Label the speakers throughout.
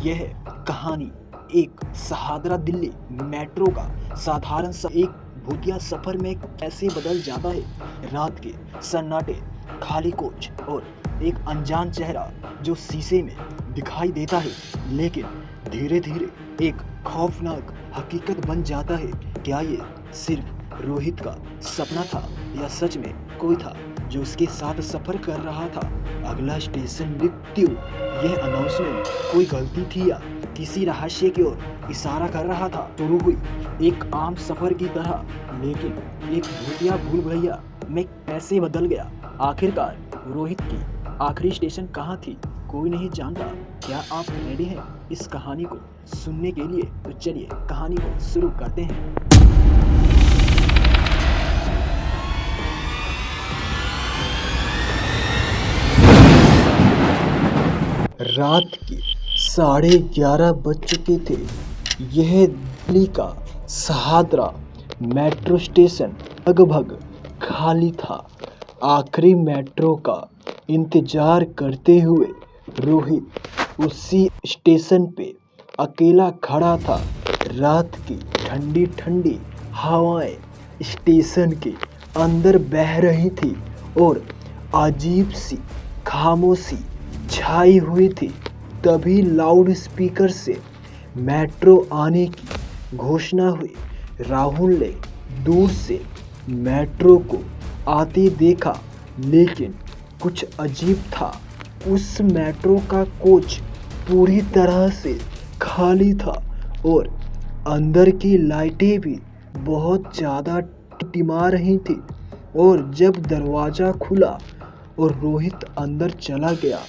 Speaker 1: यह कहानी एक सहादरा दिल्ली मेट्रो का साधारण सा एक भूतिया सफर में कैसे बदल जाता है। रात के सन्नाटे, खाली कोच और एक अनजान चेहरा जो शीशे में दिखाई देता है, लेकिन धीरे धीरे एक खौफनाक हकीकत बन जाता है। क्या ये सिर्फ रोहित का सपना था या सच में कोई था जो उसके साथ सफर कर रहा था? अगला स्टेशन मृत्यु। यह अनाउंसमेंट कोई गलती थी या किसी रहस्य की ओर इशारा कर रहा था? शुरू हुई एक आम सफर की तरह, लेकिन एक भूतिया भूल भुलैया में कैसे बदल गया। आखिरकार रोहित की आखिरी स्टेशन कहाँ थी, कोई नहीं जानता। क्या आप रेडी हैं इस कहानी को सुनने के लिए? तो चलिए कहानी को शुरू करते हैं। रात के 11:30 बज चुके थे। यह दिल्ली का सहादरा मेट्रो स्टेशन लगभग खाली था। आखिरी मेट्रो का इंतजार करते हुए रोहित उसी स्टेशन पे अकेला खड़ा था। रात की ठंडी ठंडी हवाएं स्टेशन के अंदर बह रही थी और अजीब सी खामोशी छाई हुई थी। तभी लाउड स्पीकर से मेट्रो आने की घोषणा हुई। राहुल ने दूर से मेट्रो को आते देखा, लेकिन कुछ अजीब था। उस मेट्रो का कोच पूरी तरह से खाली था और अंदर की लाइटें भी बहुत ज़्यादा टिमटिमा रही थी। और जब दरवाज़ा खुला और रोहित अंदर चला गया,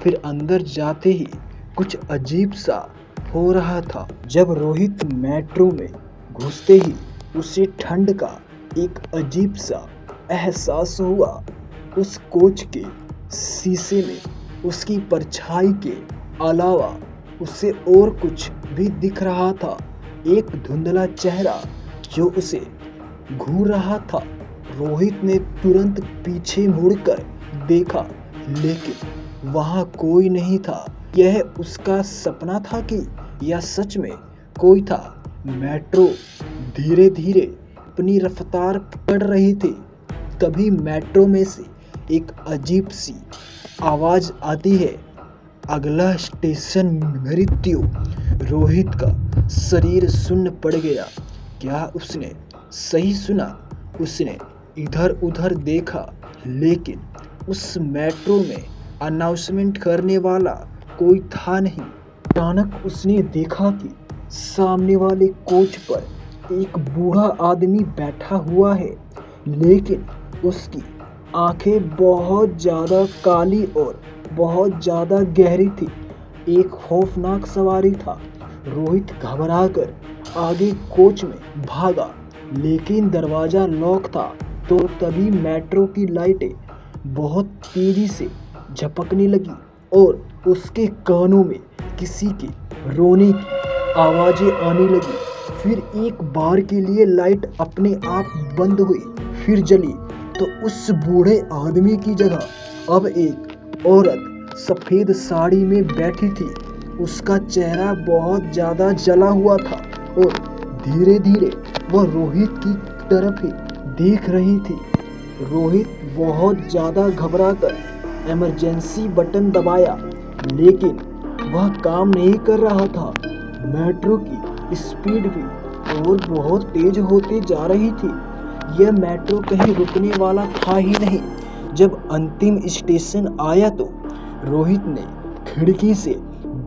Speaker 1: फिर अंदर जाते ही कुछ अजीब सा हो रहा था। जब रोहित मेट्रो में घुसते ही उसे ठंड का एक अजीब सा एहसास हुआ। उस कोच के शीशे में उसकी परछाई के अलावा उसे और कुछ भी दिख रहा था। एक धुंधला चेहरा जो उसे घूर रहा था। रोहित ने तुरंत पीछे मुड़कर देखा, लेकिन वहाँ कोई नहीं था। यह उसका सपना था कि या सच में कोई था? मेट्रो धीरे धीरे अपनी रफ्तार पकड़ रही थी। तभी मेट्रो में से एक अजीब सी आवाज़ आती है, अगला स्टेशन मृत्यु। रोहित का शरीर सुन्न पड़ गया। क्या उसने सही सुना? उसने इधर उधर देखा, लेकिन उस मेट्रो में अनाउंसमेंट करने वाला कोई था नहीं। अचानक उसने देखा कि सामने वाले कोच पर एक बूढ़ा आदमी बैठा हुआ है, लेकिन उसकी आंखें बहुत ज़्यादा काली और बहुत ज़्यादा गहरी थी। एक खौफनाक सवारी था। रोहित घबराकर आगे कोच में भागा, लेकिन दरवाज़ा लॉक था। तो तभी मेट्रो की लाइटें बहुत तेजी से झपकने लगी और उसके कानों में किसी के रोने की आवाज़ें आने लगी। फिर एक बार के लिए लाइट अपने आप बंद हुई, फिर जली। तो उस बूढ़े आदमी की जगह अब एक औरत सफ़ेद साड़ी में बैठी थी। उसका चेहरा बहुत ज़्यादा जला हुआ था और धीरे धीरे वह रोहित की तरफ ही देख रही थी। रोहित बहुत ज़्यादा घबराकर इमरजेंसी बटन दबाया, लेकिन वह काम नहीं कर रहा था। मेट्रो की स्पीड भी और बहुत तेज होती जा रही थी। यह मेट्रो कहीं रुकने वाला था ही नहीं। जब अंतिम स्टेशन आया तो रोहित ने खिड़की से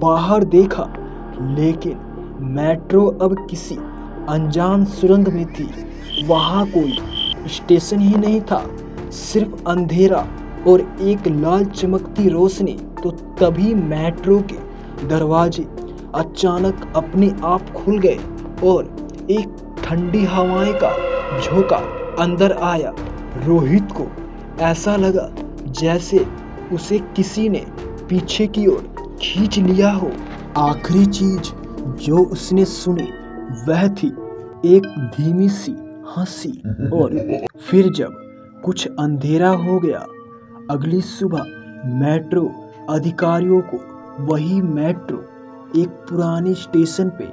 Speaker 1: बाहर देखा, लेकिन मेट्रो अब किसी अनजान सुरंग में थी। वहाँ कोई स्टेशन ही नहीं था, सिर्फ अंधेरा और एक लाल चमकती रोशनी। तो तभी मेट्रो के दरवाजे अचानक अपने आप खुल गए और एक ठंडी हवाएं का झोंका अंदर आया। रोहित को ऐसा लगा जैसे उसे किसी ने पीछे की ओर खींच लिया हो। आखिरी चीज जो उसने सुनी वह थी एक धीमी सी हंसी। और फिर जब कुछ अंधेरा हो गया, अगली सुबह मेट्रो अधिकारियों को वही मेट्रो एक पुराने स्टेशन पे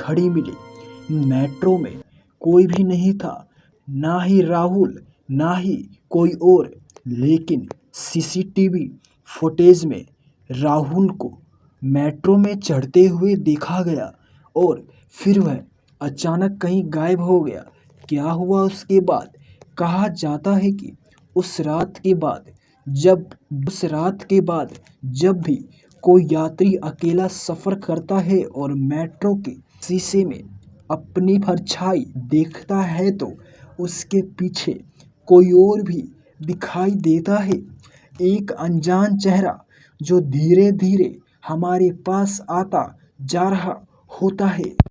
Speaker 1: खड़ी मिली। मेट्रो में कोई भी नहीं था, ना ही राहुल ना ही कोई और। लेकिन सीसीटीवी फुटेज में राहुल को मेट्रो में चढ़ते हुए देखा गया और फिर वह अचानक कहीं गायब हो गया। क्या हुआ उसके बाद? कहा जाता है कि उस रात के बाद जब भी कोई यात्री अकेला सफ़र करता है और मेट्रो के शीशे में अपनी परछाई देखता है तो उसके पीछे कोई और भी दिखाई देता है। एक अनजान चेहरा जो धीरे धीरे हमारे पास आता जा रहा होता है।